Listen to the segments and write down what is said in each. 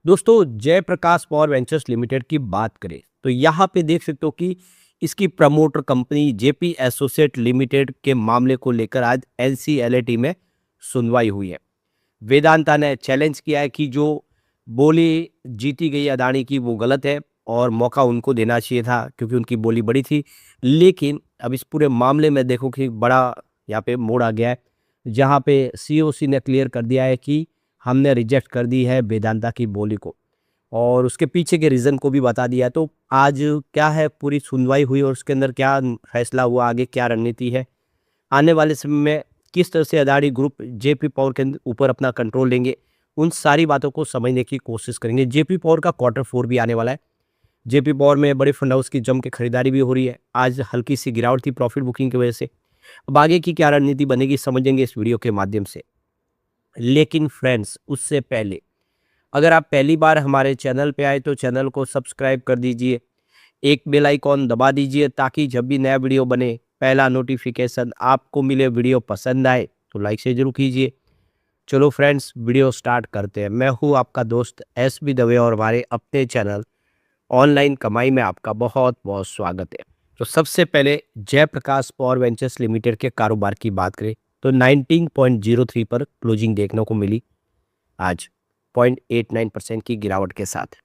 दोस्तों, Jayaprakash power ventures limited की बात करें तो यहाँ पे देख सकते हो कि इसकी promoter company JP associate limited के मामले को लेकर आज एनसीएलटी में सुनवाई हुई है। वेदांता ने चैलेंज किया है कि जो बोली जीती गई अदानी की वो गलत है और मौका उनको देना चाहिए था क्योंकि उनकी बोली बड़ी थी। लेकिन अब इस पूरे मामले में देखो कि बड़ा यहाँ पे मोड़ आ गया है, जहाँ पे सीओसी ने क्लियर कर दिया है कि हमने रिजेक्ट कर दी है वेदांता की बोली को और उसके पीछे के रीज़न को भी बता दिया है। तो आज क्या है, पूरी सुनवाई हुई और उसके अंदर क्या फैसला हुआ, आगे क्या रणनीति है, आने वाले समय में किस तरह से अदानी ग्रुप जेपी पावर के ऊपर अपना कंट्रोल लेंगे, उन सारी बातों को समझने की कोशिश करेंगे। जेपी पावर का क्वार्टर 4 भी आने वाला है। जेपी पावर में बड़े फंड हाउस की जम के खरीदारी भी हो रही है। आज हल्की सी गिरावट थी प्रॉफिट बुकिंग की वजह से। अब आगे की क्या रणनीति बनेगी समझेंगे इस वीडियो के माध्यम से। लेकिन फ्रेंड्स, उससे पहले अगर आप पहली बार हमारे चैनल पे आए तो चैनल को सब्सक्राइब कर दीजिए, एक बेल आइकॉन दबा दीजिए ताकि जब भी नया वीडियो बने पहला नोटिफिकेशन आपको मिले। वीडियो पसंद आए तो लाइक से जरूर कीजिए। चलो फ्रेंड्स, वीडियो स्टार्ट करते हैं। मैं हूँ आपका दोस्त एस बी दवे और हमारे अपने चैनल ऑनलाइन कमाई में आपका बहुत बहुत स्वागत है। तो सबसे पहले जयप्रकाश पावर वेंचर्स लिमिटेड के कारोबार की बात करें तो 19.03 पर क्लोजिंग देखने को मिली आज 0.89% की गिरावट के साथ।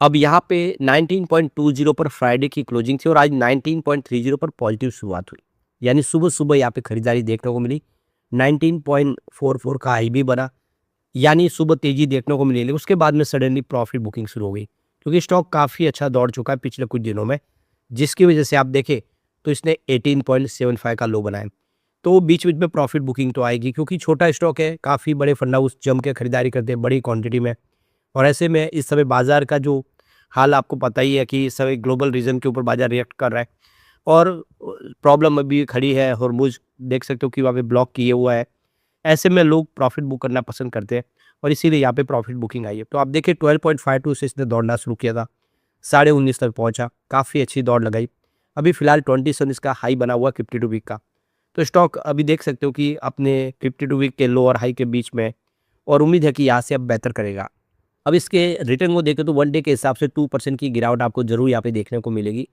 अब यहाँ पे 19.20 पर फ्राइडे की क्लोजिंग थी और आज 19.30 पर पॉजिटिव शुरुआत हुई, यानी सुबह सुबह यहाँ पे खरीदारी देखने को मिली। 19.44 का हाई भी बना, यानी सुबह तेजी देखने को मिली। उसके बाद में सडनली प्रॉफिट बुकिंग शुरू हो गई क्योंकि स्टॉक काफ़ी अच्छा दौड़ चुका है पिछले कुछ दिनों में, जिसकी वजह से आप देखें तो इसने 18.75 का लो बनाया। तो बीच बीच में प्रॉफिट बुकिंग तो आएगी क्योंकि छोटा स्टॉक है, काफ़ी बड़े फंड हाउस जम के खरीदारी करते हैं बड़ी क्वांटिटी में। और ऐसे में इस समय बाजार का जो हाल आपको पता ही है कि इस समय ग्लोबल रीजन के ऊपर बाजार रिएक्ट कर रहा है और प्रॉब्लम अभी खड़ी है। हॉर्मुज देख सकते हो कि वहाँ पे ब्लॉक किए हुआ है। ऐसे में लोग प्रॉफिट बुक करना पसंद करते हैं और इसीलिए यहाँ पे प्रॉफिट बुकिंग आई है। तो आप देखिए 12.52 से इसने दौड़ना शुरू किया था, 19.5 तक पहुँचा, काफ़ी अच्छी दौड़ लगाई। अभी फिलहाल 27 इसका हाई बना हुआ 52 वीक का। तो स्टॉक अभी देख सकते हो कि अपने 52 वीक के लो और हाई के बीच में, और उम्मीद है कि यहाँ से अब बेहतर करेगा। अब इसके रिटर्न को देखें तो 1 डे के हिसाब से 2% की गिरावट आपको जरूर यहाँ पे देखने को मिलेगी।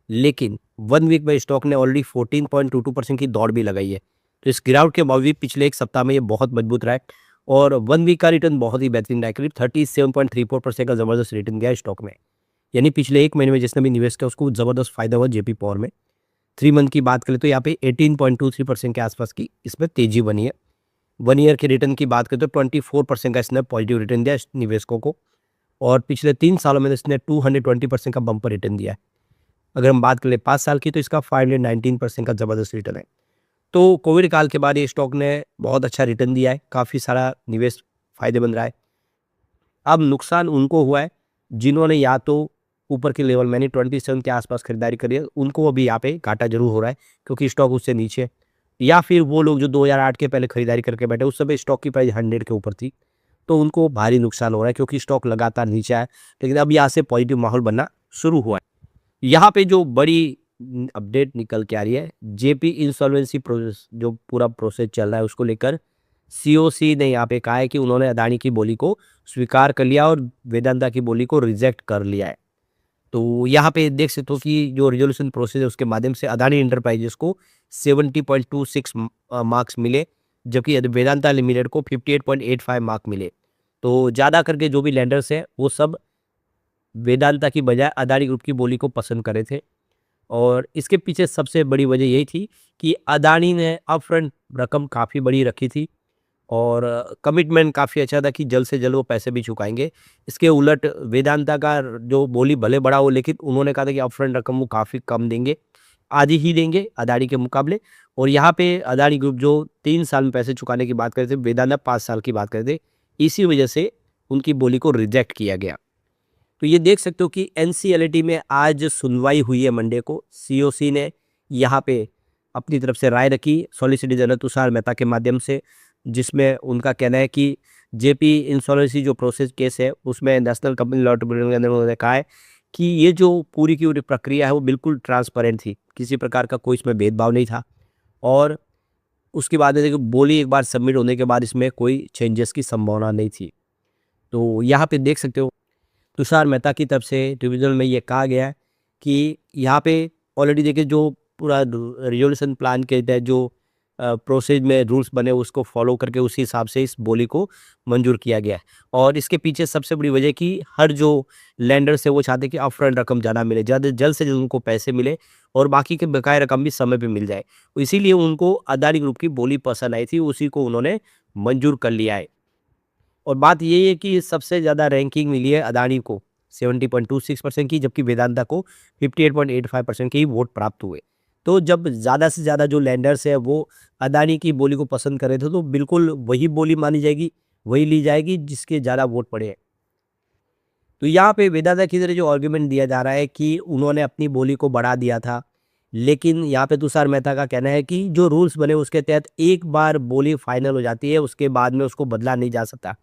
लेकिन 1 वीक में स्टॉक ने ऑलरेडी 14.22% की दौड़ भी लगाई है। तो इस गिरावट के बावजूद पिछले एक सप्ताह में ये बहुत मजबूत रहा है और 1 वीक का रिटर्न बहुत ही बेहतरीन रहा है। करीब 37.34% का जबरदस्त रिटर्न दिया है स्टॉक में, यानी पिछले एक महीने में जिसने भी निवेश किया उसको जबरदस्त फायदा हुआ जेपी पावर में। 3 मंथ की बात करें तो यहाँ पे 18.23% के आसपास की इसमें तेजी बनी है। 1 ईयर के रिटर्न की बात करें तो 24% का इसने पॉजिटिव रिटर्न दिया निवेशकों को और पिछले 3 सालों में इसने 220% का बम्पर रिटर्न दिया है। अगर हम बात करें 5 साल की तो इसका 519% का ज़बरदस्त रिटर्न है। तो कोविड काल के बाद ये स्टॉक ने बहुत अच्छा रिटर्न दिया है, काफ़ी सारा निवेश फायदेमंद रहा है। अब नुकसान उनको हुआ है जिन्होंने या तो ऊपर के लेवल यानी 27 के आसपास खरीदारी करी है, उनको अभी यहाँ पे घाटा जरूर हो रहा है क्योंकि स्टॉक उससे नीचे है। या फिर वो लोग जो 2008 के पहले खरीदारी करके बैठे, उस समय स्टॉक की प्राइस 100 के ऊपर थी, तो उनको भारी नुकसान हो रहा है क्योंकि स्टॉक लगातार नीचे आया। लेकिन अब यहाँ से पॉजिटिव माहौल बनना शुरू हुआ है। यहाँ पे जो बड़ी अपडेट निकल के आ रही है, जेपी इंसॉल्वेंसी प्रोसेस जो पूरा प्रोसेस चल रहा है उसको लेकर सीओसी ने यहाँ पे कहा है कि उन्होंने अदानी की बोली को स्वीकार कर लिया और वेदांता की बोली को रिजेक्ट कर लिया है। तो यहाँ पे देख सकते हो कि जो रिजोल्यूशन प्रोसेस है उसके माध्यम से अदानी इंटरप्राइजेस को 70.26 मार्क्स मिले, जबकि वेदांता लिमिटेड को 58.85 मार्क मिले। तो ज़्यादा करके जो भी लैंडर्स हैं वो सब वेदांता की बजाय अदानी ग्रुप की बोली को पसंद करे थे और इसके पीछे सबसे बड़ी वजह यही थी कि अदानी ने अपफ्रंट रकम काफ़ी बड़ी रखी थी और कमिटमेंट काफ़ी अच्छा था कि जल्द से जल्द वो पैसे भी चुकाएंगे। इसके उलट वेदांता का जो बोली भले बड़ा हो, लेकिन उन्होंने कहा था कि अपफ्रंट रकम वो काफ़ी कम देंगे, आधी ही देंगे अदानी के मुकाबले। और यहाँ पे अदानी ग्रुप जो 3 साल में पैसे चुकाने की बात करते थे, वेदांता 5 साल की बात करते थे। इसी वजह से उनकी बोली को रिजेक्ट किया गया। तो ये देख सकते हो कि एनसीएलटी में आज सुनवाई हुई है मंडे को। सीओसी ने यहाँ पे अपनी तरफ से राय रखी सॉलिसिटर जनरल तुषार मेहता के माध्यम से, जिसमें उनका कहना है कि जेपी इंसॉल्वेंसी जो प्रोसेस केस है उसमें नेशनल कंपनी लॉ ट्रिब्यूनल के अंदर उन्होंने कहा है कि ये जो पूरी की पूरी प्रक्रिया है वो बिल्कुल ट्रांसपेरेंट थी, किसी प्रकार का कोई इसमें भेदभाव नहीं था। और उसके बाद बोली एक बार सबमिट होने के बाद इसमें कोई चेंजेस की संभावना नहीं थी। तो यहाँ पे देख सकते हो तुषार मेहता की तरफ से ट्रिब्यूनल में ये कहा गया है कि यहाँ पे ऑलरेडी देखिए जो पूरा रिजोल्यूशन प्लान के तहत जो प्रोसेस में रूल्स बने उसको फॉलो करके उसी हिसाब से इस बोली को मंजूर किया गया है। और इसके पीछे सबसे बड़ी वजह कि हर जो लैंडर्स है वो चाहते हैं कि अपफ्रंट रकम ज़्यादा मिले, ज़्यादा जल्द से जल्द उनको पैसे मिले और बाकी के बकाया रकम भी समय पे मिल जाए। तो इसीलिए उनको अदानी ग्रुप की बोली पसंद आई थी, उसी को उन्होंने मंजूर कर लिया है। और बात ये है कि सबसे ज़्यादा रैंकिंग मिली है अदानी को 70.26% की, जबकि वेदांता को 58.85% के ही वोट प्राप्त हुए। तो जब ज़्यादा से ज़्यादा जो लैंडर्स है वो अदानी की बोली को पसंद कर रहे थे, तो बिल्कुल वही बोली मानी जाएगी, वही ली जाएगी जिसके ज़्यादा वोट पड़े हैं। तो यहाँ पे वेदांता की तरह जो आर्ग्यूमेंट दिया जा रहा है कि उन्होंने अपनी बोली को बढ़ा दिया था, लेकिन यहाँ पे तुषार मेहता का कहना है कि जो रूल्स बने उसके तहत एक बार बोली फाइनल हो जाती है, उसके बाद में उसको बदला नहीं जा सकता।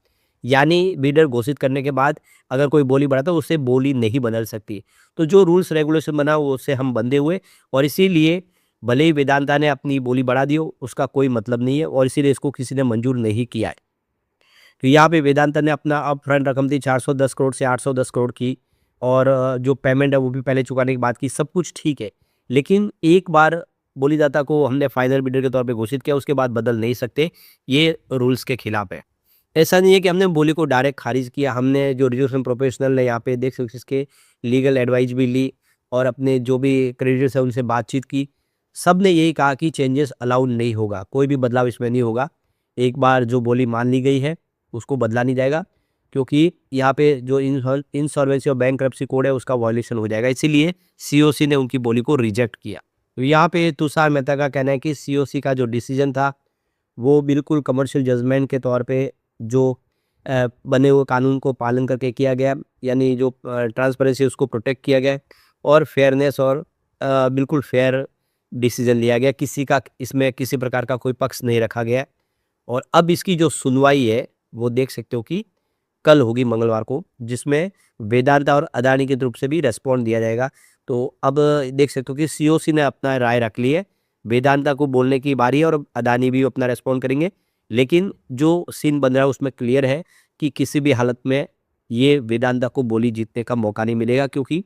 यानी बिडर घोषित करने के बाद अगर कोई बोली बढ़ाता है उससे बोली नहीं बदल सकती। तो जो रूल्स रेगुलेशन बना वो उससे हम बंधे हुए, और इसीलिए भले ही वेदांता ने अपनी बोली बढ़ा दी हो उसका कोई मतलब नहीं है, और इसीलिए इसको किसी ने मंजूर नहीं किया है। तो यहाँ पे वेदांता ने अपना अपफ्रंट रकम थी 410 करोड़ से 810 करोड़ की, और जो पेमेंट है वो भी पहले चुकाने की बात की, सब कुछ ठीक है। लेकिन एक बार बोलीदाता को हमने फाइनल बिडर के तौर पे घोषित किया, उसके बाद बदल नहीं सकते, ये रूल्स के खिलाफ है। ऐसा नहीं है कि हमने बोली को डायरेक्ट खारिज किया, हमने जो रिजर्वेशन प्रोफेशनल ने यहाँ पे देख सकते इसके लीगल एडवाइस भी ली और अपने जो भी क्रेडिटर्स है उनसे बातचीत की। सब ने यही कहा कि चेंजेस अलाउड नहीं होगा, कोई भी बदलाव इसमें नहीं होगा। एक बार जो बोली मान ली गई है उसको बदला नहीं जाएगा, क्योंकि यहाँ पे जो इंसॉल्वेंसी और बैंक्रप्सी कोड है उसका वायलेशन हो जाएगा, इसीलिए सीओसी ने उनकी बोली को रिजेक्ट किया। तो यहाँ पे तुषार मेहता का कहना है कि सीओसी का जो डिसीजन था वो बिल्कुल कमर्शियल जजमेंट के तौर पे जो बने हुए कानून को पालन करके किया गया, यानी जो ट्रांसपेरेंसी उसको प्रोटेक्ट किया गया और फेयरनेस और बिल्कुल फेयर डिसीजन लिया गया, किसी का इसमें किसी प्रकार का कोई पक्ष नहीं रखा गया। और अब इसकी जो सुनवाई है वो देख सकते हो कि कल होगी मंगलवार को, जिसमें वेदांता और अदानी की तरफ से भी रेस्पॉन्ड दिया जाएगा। तो अब देख सकते हो कि सीओसी ने अपना राय रख ली है, वेदांता को बोलने की बारी है और अदानी भी अपना रेस्पॉन्ड करेंगे। लेकिन जो सीन बन रहा है उसमें क्लियर है कि किसी भी हालत में ये वेदांता को बोली जीतने का मौका नहीं मिलेगा, क्योंकि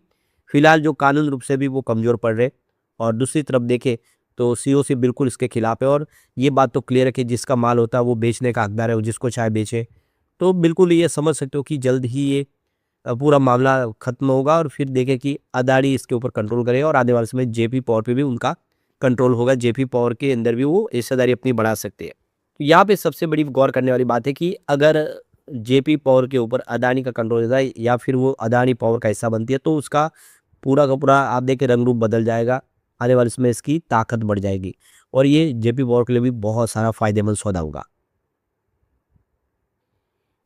फिलहाल जो कानून रूप से भी वो कमज़ोर पड़ रहे। और दूसरी तरफ देखें तो सीओसी बिल्कुल इसके खिलाफ है, और ये बात तो क्लियर है कि जिसका माल होता है वो बेचने का हकदार है, वो जिसको चाहे बेचे। तो बिल्कुल ये समझ सकते हो कि जल्द ही ये पूरा मामला खत्म होगा और फिर देखें कि अदानी इसके ऊपर कंट्रोल करेगा, और आने वाले समय जेपी पावर पे भी उनका कंट्रोल होगा, जेपी पावर के अंदर भी वो हिस्सेदारी अपनी बढ़ा सकते हैं। तो यहाँ पे सबसे बड़ी गौर करने वाली बात है कि अगर जेपी पावर के ऊपर अदानी का कंट्रोल होता है या फिर वो अदानी पावर का हिस्सा बनती है, तो उसका पूरा का पूरा आप देखें रंग रूप बदल जाएगा, आने वाले समय इसकी ताकत बढ़ जाएगी, और ये जेपी पावर के लिए भी बहुत सारा फायदेमंद सौदा होगा।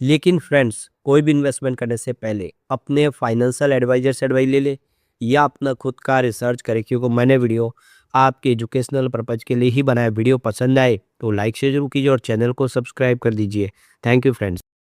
लेकिन फ्रेंड्स, कोई भी इन्वेस्टमेंट करने से पहले अपने फाइनेंशियल एडवाइजर से एडवाइस ले ले या अपना खुद का रिसर्च करें, क्योंकि मैंने वीडियो आपके एजुकेशनल पर्पज के लिए ही बनाया। वीडियो पसंद आए तो लाइक शेयर जरूर कीजिए और चैनल को सब्सक्राइब कर दीजिए। Thank you friends.